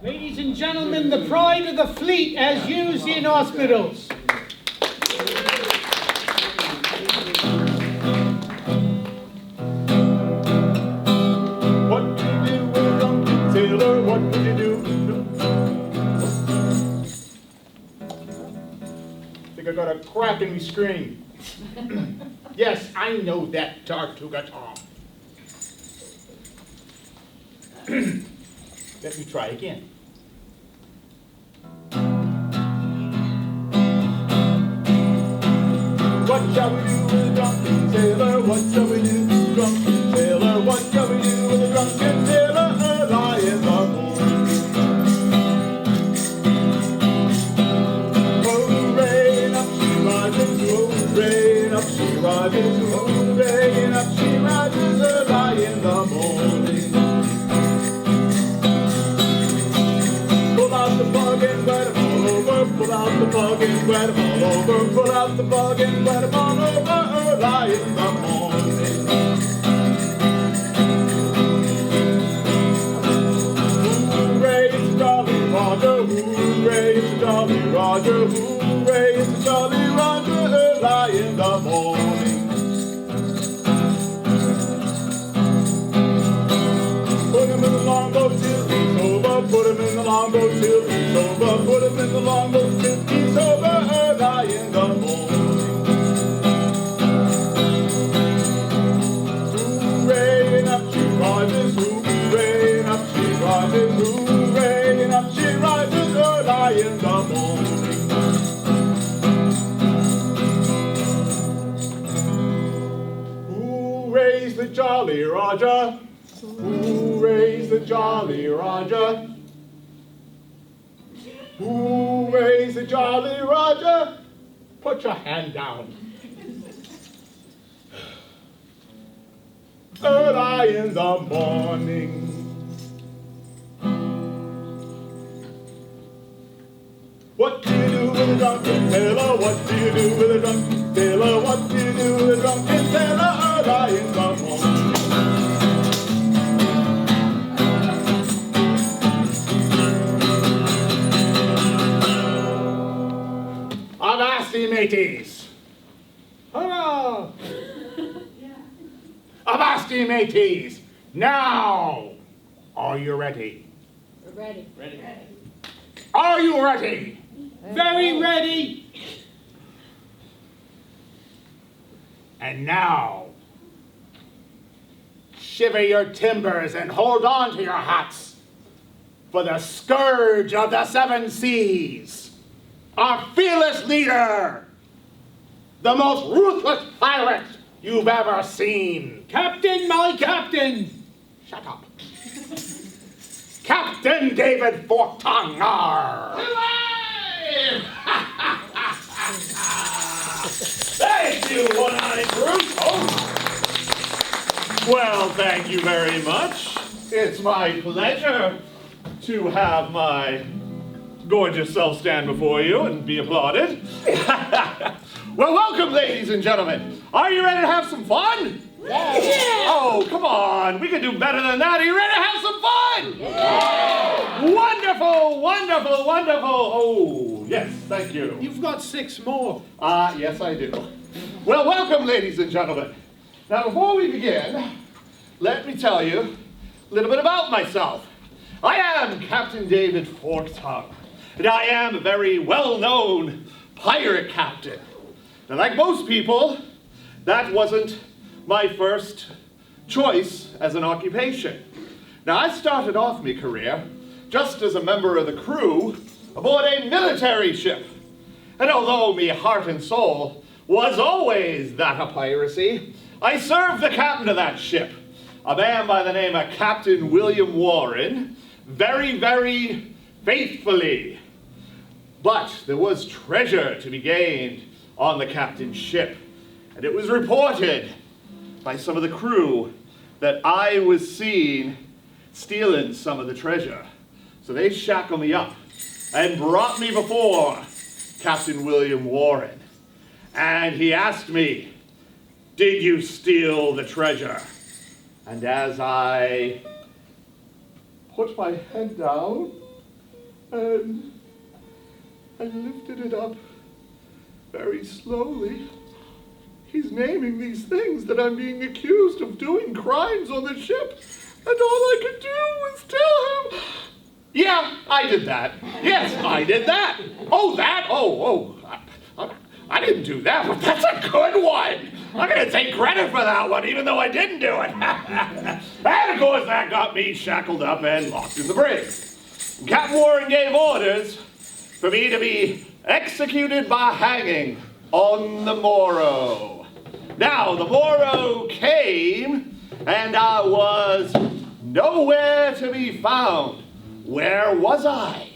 Ladies and gentlemen, the pride of the fleet as used in hospitals. What do you do with a drunken sailor? What would you do? Think I got a crack in me screen. Yes, I know that, Tortuga Tom. Let me try again. What shall we do with a drunken sailor? What shall we do with a drunken sailor? What shall we do with a drunken sailor? Early in the morning. Hooray, and up she rises, hooray, and up she rises, hooray, and up she rises early in the morning. Pull out the plug and wet 'em all over, pull out the plug and wet 'em all over, pull out the plug and wet 'em all over early in the morning. Hooray, it's a Jolly Roger, hooray, it's a Jolly Roger, hooray, it's a Jolly Roger early in the morning. Put him in the longboat till he's over, put him in the longboat till he's over, put him in the longboat till he's over early in the morning. Hooray, and up she rises, hooray, and up she rises, hooray, and up she rises early in the morning. Hooray's the Jolly Roger, hooray the Jolly Roger. Hooray the Jolly Roger. Put your hand down. Early in the morning. What do you do with a drunken sailor? What do you do with a drunken sailor? What do you do with a drunken sailor? Early in the morning. Avasti, mateys! Hurrah! Avasti, mateys! Now! Are you ready? We're ready. Ready. Are you ready? Very ready. And now, shiver your timbers and hold on to your hats for the scourge of the seven seas, our fearless leader, the most ruthless pirate you've ever seen. Captain, my captain. Shut up. Captain David Forktongue. Thank you, one-eyed Bruce. Oh. Well, thank you very much. It's my pleasure to have my gorgeous self stand before you and be applauded. Well, welcome, ladies and gentlemen. Are you ready to have some fun? Yeah. Oh, come on. We can do better than that. Are you ready to have some fun? Yeah. Wonderful, wonderful, wonderful. Oh, yes, thank you. You've got 6 more. Yes, I do. Well, welcome, ladies and gentlemen. Now, before we begin, let me tell you a little bit about myself. I am Captain David Forktongue, and I am a very well-known pirate captain. Now, like most people, that wasn't my first choice as an occupation. Now, I started off my career just as a member of the crew aboard a military ship. And although me heart and soul was always that of piracy, I served the captain of that ship, a man by the name of Captain William Warren, very, very faithfully. But there was treasure to be gained on the captain's ship, and it was reported by some of the crew that I was seen stealing some of the treasure. So they shackled me up and brought me before Captain William Warren. And he asked me, "Did you steal the treasure?" And as I put my head down And I lifted it up very slowly. He's naming these things that I'm being accused of doing crimes on the ship. And all I could do was tell him, yeah, I did that. Yes, I did that. Oh, that? I didn't do that, but that's a good one. I'm going to take credit for that one, even though I didn't do it. And of course, that got me shackled up and locked in the brig. Captain Warren gave orders for me to be executed by hanging on the morrow. Now, the morrow came, and I was nowhere to be found. Where was I?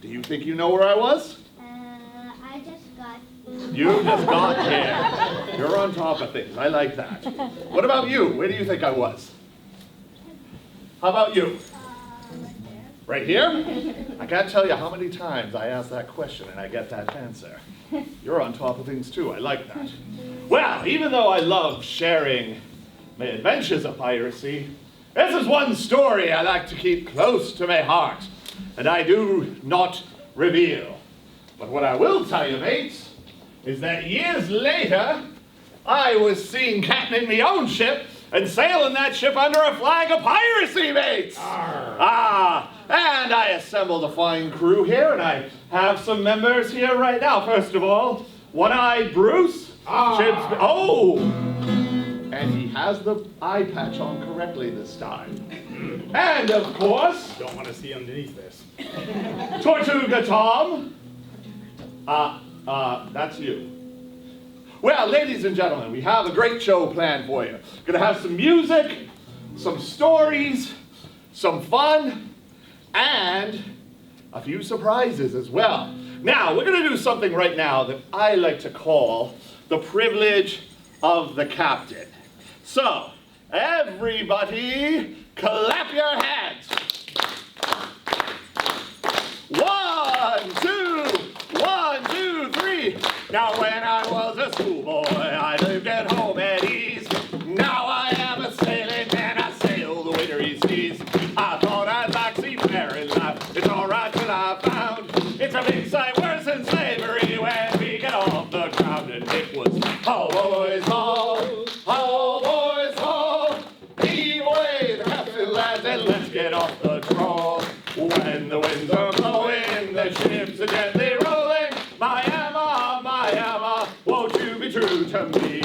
Do you think you know where I was? I just got... You just got here. You're on top of things. I like that. What about you? Where do you think I was? How about you? Right here? I can't tell you how many times I ask that question and I get that answer. You're on top of things too. I like that. Well, even though I love sharing my adventures of piracy, this is one story I like to keep close to my heart, and I do not reveal. But what I will tell you, mates, is that years later, I was seen captaining my own ship and sailing that ship under a flag of piracy, mates. And I assembled a fine crew here, and I have some members here right now. First of all, One-Eyed Bruce. And he has the eye patch on correctly this time. And of course, Don't want to see underneath this. Tortuga Tom. That's you. Well, ladies and gentlemen, we have a great show planned for you. Gonna have some music, some stories, some fun, and a few surprises as well. Now, we're gonna do something right now that I like to call the privilege of the captain. So, everybody, clap your hands. 1, 2, 3. Now when I was a schoolboy, I lived at home at ease. Now I am a sailing man, I sail the wintry seas. I thought I'd like seafaring life, it's alright till I found it's a big sight worse than slavery when we get off the ground. And it was, oh boys, oh boys, oh, heave away the captain lads and let's get off the trawl. When the winds are blowing, the ships are gently rolling. My Emma, won't you be true to me?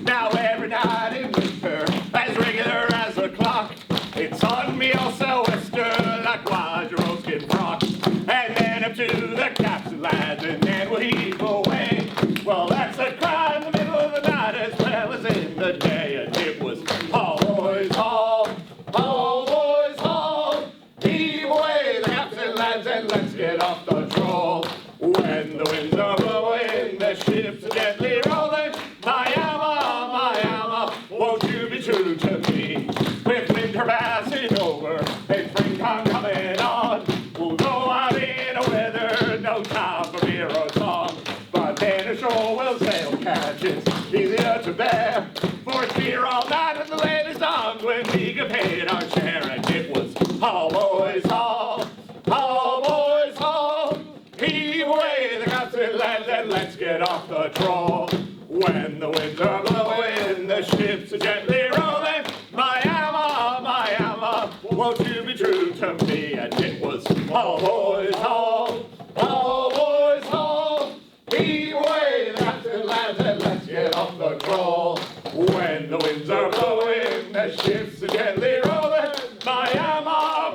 Now every night in winter, as regular as a clock, it's on me all sou'wester, likewise your oilskin frock. And then up to the captain lads, and then we'll heave away. Well, that's a cry in the middle of the night as well as in the day. And it was all boys, all boys, all. Heave away the captain lads and let's get off the trawl. When the winds are blowing, the ships are gently rolling. My Emma, won't you be true to me? With winter passing over and springtime coming on, we'll go out in a weather, no time for beer or song. But then ashore we'll sail catch, it's easier to bear. For it's beer all night in the latest arms when we get paid our share. And it was all boys, all boys, all. Heave away the captain lads and let's get off the trawl. When the winds are blowing, the ships are gently rolling. My Emma, won't you be true to me? And it was all boys, all boys, all. Heave away the captain lads and let's get off the trawl. When the winds are blowing, the ships are gently rolling. My Emma,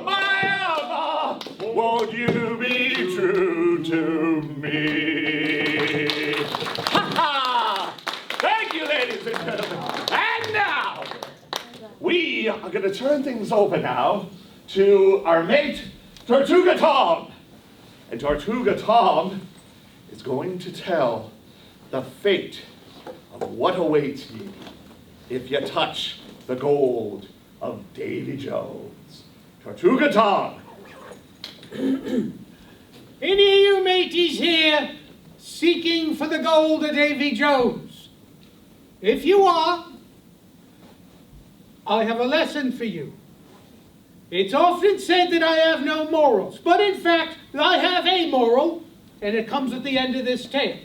won't you be true to me? Ha ha! Thank you, ladies and gentlemen. And now, we are going to turn things over now to our mate, Tortuga Tom. And Tortuga Tom is going to tell the fate of what awaits you if you touch the gold of Davy Jones. Tortuga Tom. Any of you mateys here seeking for the gold of Davy Jones? If you are, I have a lesson for you. It's often said that I have no morals, but in fact, I have a moral, and it comes at the end of this tale.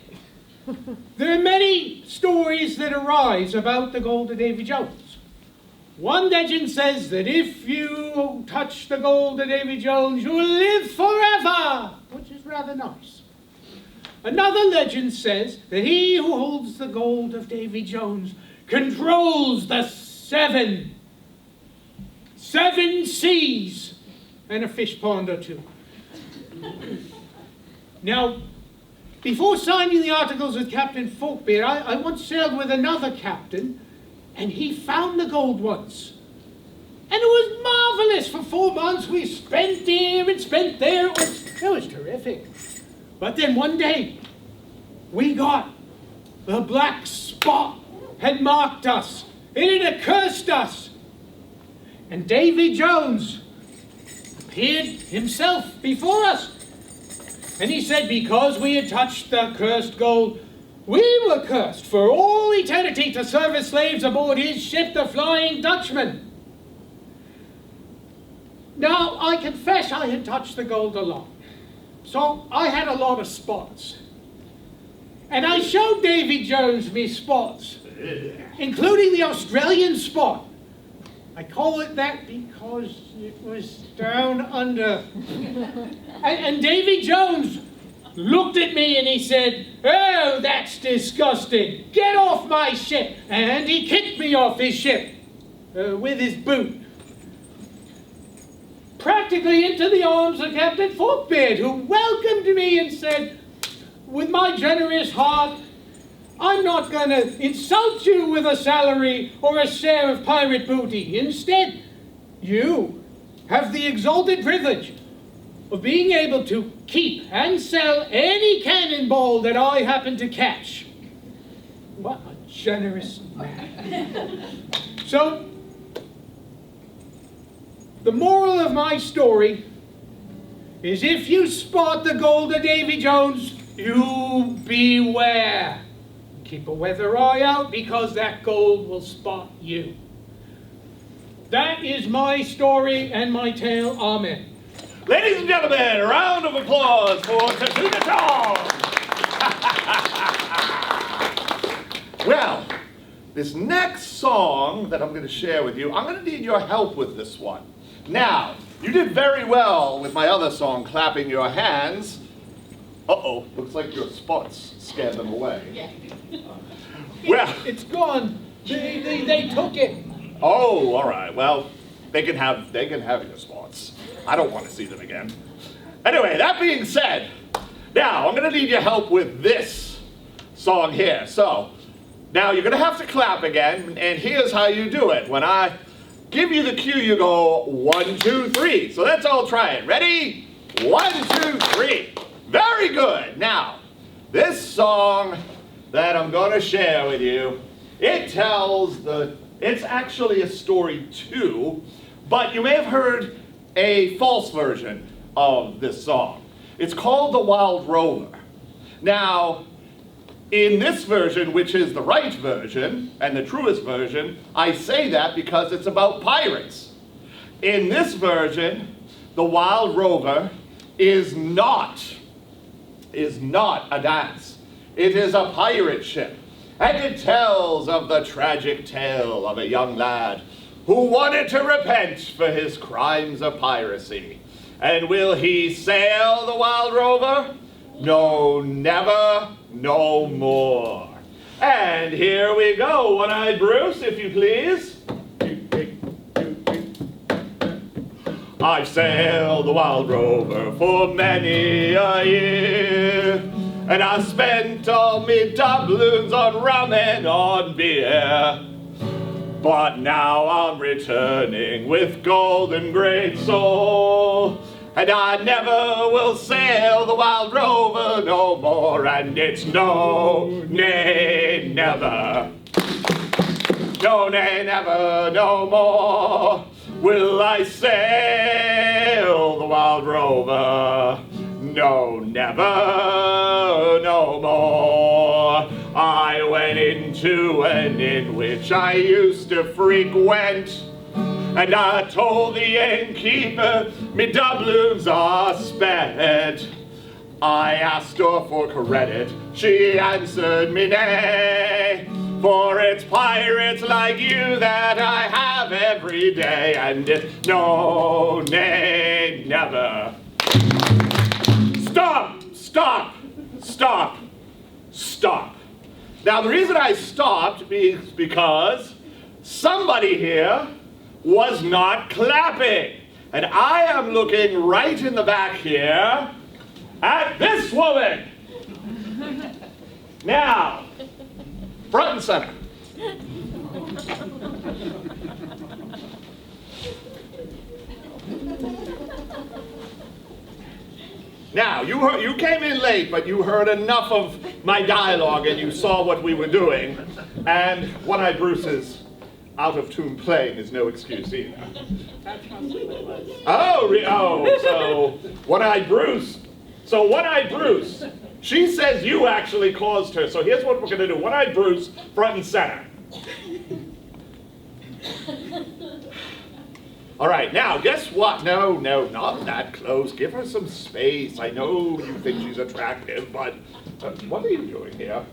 There are many stories that arise about the gold of Davy Jones. One legend says that if you touch the gold of Davy Jones, you will live forever, which is rather nice. Another legend says that he who holds the gold of Davy Jones controls the seven seas and a fish pond or two. Now, before signing the articles with Captain Folkbeard, I once sailed with another captain, and he found the gold once. And it was marvelous. For 4 months we spent here and spent there. It was terrific. But then one day, we got the black spot had marked us. It had accursed us. And Davy Jones appeared himself before us. And he said, because we had touched the cursed gold, we were cursed for all eternity to serve as slaves aboard his ship, the Flying Dutchman. Now, I confess I had touched the gold a lot. So I had a lot of spots. And I showed Davy Jones me spots, including the Australian spot. I call it that because it was down under. And Davy Jones looked at me and he said, "Oh, that's disgusting. Get off my ship." And he kicked me off his ship with his boot, practically into the arms of Captain Folkbeard, who welcomed me and said, with my generous heart, "I'm not going to insult you with a salary or a share of pirate booty. Instead, you have the exalted privilege of being able to keep and sell any cannonball that I happen to catch." What a generous man. So, the moral of my story is if you spot the gold of Davy Jones, you beware. Keep a weather eye out, because that gold will spot you. That is my story and my tale. Amen. Ladies and gentlemen, a round of applause for Tatuna Tom. Well, this next song that I'm going to share with you, I'm going to need your help with this one. Now, you did very well with my other song, Clapping Your Hands. Uh-oh, looks like your spots scared them away. Yeah. Well, It's gone. They took it. oh, all right. Well, they can have your spots. I don't want to see them again. Anyway, that being said, now I'm going to need your help with this song here. So, now you're going to have to clap again, and here's how you do it. When I give you the cue, you go 1, 2, 3. So let's all try it. Ready? 1, 2, 3. Very good. Now, this song that I'm going to share with you, it's actually a story too, but you may have heard a false version of this song. It's called The Wild Rover. Now, in this version, which is the right version and the truest version, I say that because it's about pirates. In this version, The Wild Rover is not a dance. It is a pirate ship, and it tells of the tragic tale of a young lad who wanted to repent for his crimes of piracy. And will he sail the Wild Rover? No, never, no more. And here we go, One-Eyed Bruce, if you please. I've sailed the Wild Rover for many a year, and I spent all me doubloons on rum and on beer. But now I'm returning with gold and great soul, and I never will sail the Wild Rover no more. And it's no, nay, never. No, nay, never, no more will I sail the Wild Rover. No, never, no more. I went into an inn which I used to frequent, And I told the innkeeper me doubloons are spent. I asked her for credit, she answered me nay. For it's pirates like you that I have every day, and it's no, nay, never. Stop, stop, stop, stop. Now the reason I stopped is because somebody here was not clapping. And I am looking right in the back here at this woman. Now, front and center. Now, you came in late, but you heard enough of my dialogue and you saw what we were doing. And One-Eyed Bruce's out-of-tune playing is no excuse either. Oh, so One-Eyed Bruce. So One-Eyed Bruce, she says you actually caused her. So here's what we're gonna do. One-Eyed Bruce, front and center. All right, now, guess what? No, not that close. Give her some space. I know you think she's attractive, but what are you doing here?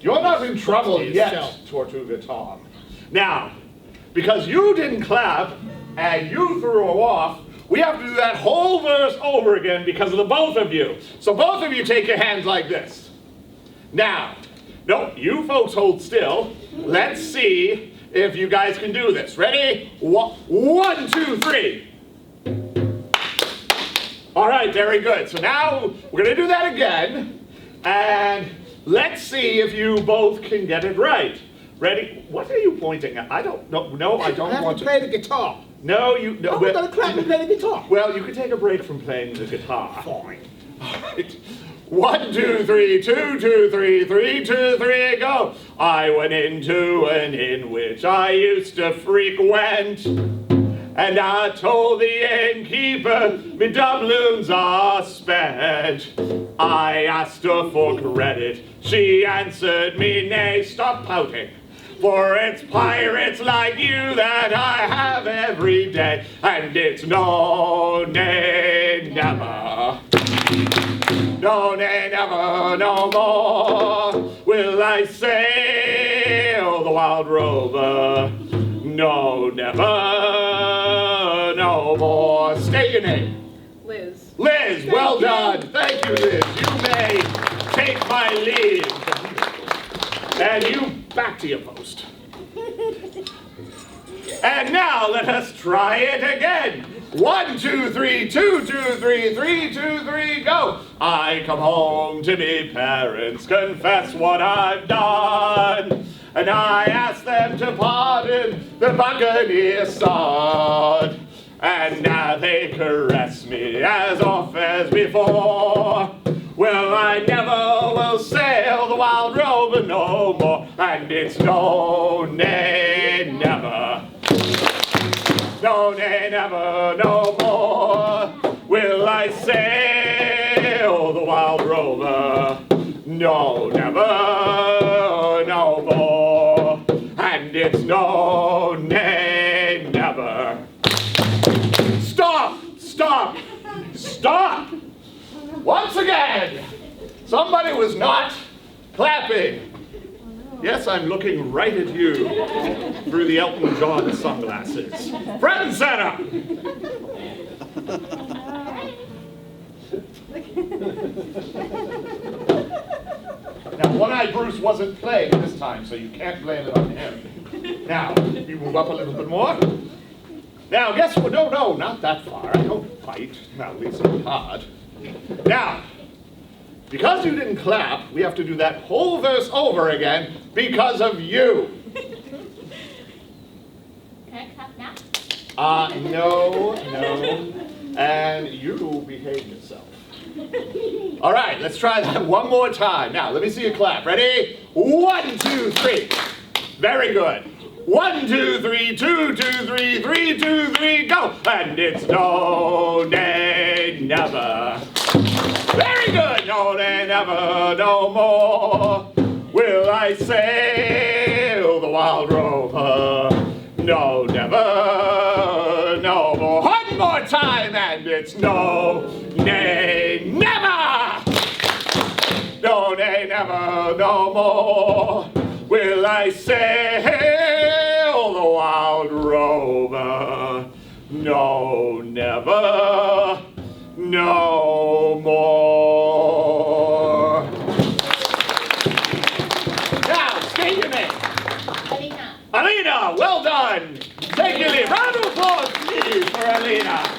You're not in trouble yet, Tortuga Tom. Now, because you didn't clap and you threw her off, we have to do that whole verse over again because of the both of you. So both of you take your hands like this. Now, no, you folks hold still. Let's see if you guys can do this. Ready? 1, 2, 3. All right, very good. So now we're gonna do that again. And let's see if you both can get it right. Ready? What are you pointing at? I don't know. No, I don't want to play the guitar. No, you. No, we're gonna clap and play the guitar. Well, you can take a break from playing the guitar. Fine. All right. 1, 2, 3, 2, 2, 3, 3, 2, 3, go. I went into an inn which I used to frequent, and I told the innkeeper me doubloons are spent. I asked her for credit, she answered me nay. Stop pouting. For it's pirates like you that I have every day, and it's no, nay, never. No, nay, never, no more will I sail the wild rover. No, never, no more. State your name. Liz. Liz, well done. Thank you, Liz. You may take my leave. And you back to your post. And now let us try it again. 1, 2, 3, 2, 2, 3, 3, 2, 3, go. I come home to me parents, confess what I've done. And I ask them to pardon the buccaneer sod. And now they caress me as oft as before. Well, I never will sail the wild rover no more. And it's no, nay, never. No, nay, never, no more will I sail the wild rover. No, never, no more. And it's no, nay, never. Stop, stop, stop. Once again, somebody was not clapping. Yes, I'm looking right at you through the Elton John sunglasses. Front and center. Now, One-Eyed Bruce wasn't playing this time, so you can't blame it on him. Now, you move up a little bit more. Now, guess what? No, not that far. I don't fight. Now, at least not hard. Now, because you didn't clap, we have to do that whole verse over again because of you. Can I clap now? No. And you behave yourself. All right, let's try that one more time. Now, let me see you clap. Ready? 1, 2, 3. Very good. 1, 2, 3, 2, 2, 3, 3, 2, 3, go. And it's no, nay, never. Very good. No, nay, never, no more will I sail the wild rover. no, never, no more. One more time, and it's no, nay, never. No, nay, never, no more will I sail the wild rover. No, never, no more. Now, state your name. Alina. Alina, well done. Take your leave. Round of applause, please, for Alina.